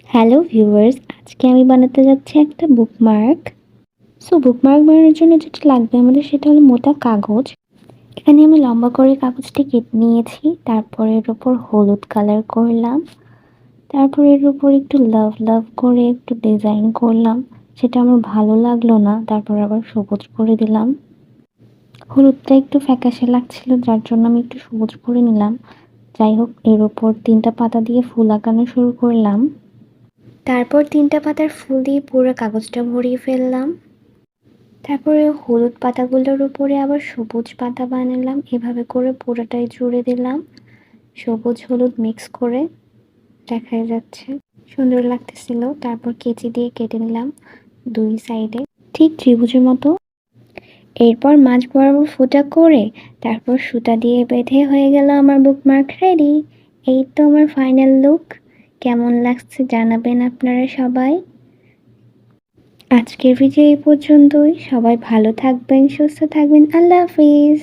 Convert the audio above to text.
Hello viewers, আজকে আমি বানাতে যাচ্ছি একটা বুকমার্ক। বুকমার্ক বানানোর জন্য যেটা লাগবে আমাদের সেটা হলো মোটা কাগজ। এখানে আমি লম্বা করে কাগজটি কেটে নিয়েছি। তারপর এর উপর হলুদ কালার করলাম। তারপর এর উপর একটু লাভ লাভ করে একটু ডিজাইন করলাম। সেটা আমার ভালো লাগলো না, তারপর আবার সবুজ করে দিলাম। হলুদটা একটু ফ্যাকাশে লাগছিল, যার জন্য আমি একটু সবুজ করে নিলাম। যাই হোক, এর উপর 3টা পাতা দিয়ে ফুল আঁকানো শুরু করলাম। তারপর 3টা পাতার ফুল দিয়ে পুরো কাগজটা ভরিয়ে ফেললাম। তারপরে হলুদ পাতাগুলোর উপরে আবার সবুজ পাতা বানালাম। এভাবে করে পুরোটাই জুড়ে দিলাম, সবুজ হলুদ মিক্স করে। দেখা যাচ্ছে সুন্দর লাগতেছিল। তারপর কেচি দিয়ে কেটে নিলাম 2 সাইডে, ঠিক ত্রিভুজের মতো। এরপর মাঝ বরাবর ফুটা করে তারপর সুতা দিয়ে বেঁধে হয়ে গেল আমার বুকমার্ক রেডি। এই তো আমার ফাইনাল লুক। কেমন লাগছে জানাবেন আপনারা সবাই। আজকের ভিডিও এই পর্যন্তই। সবাই ভালো থাকবেন, সুস্থ থাকবেন। আল্লাহ হাফিজ।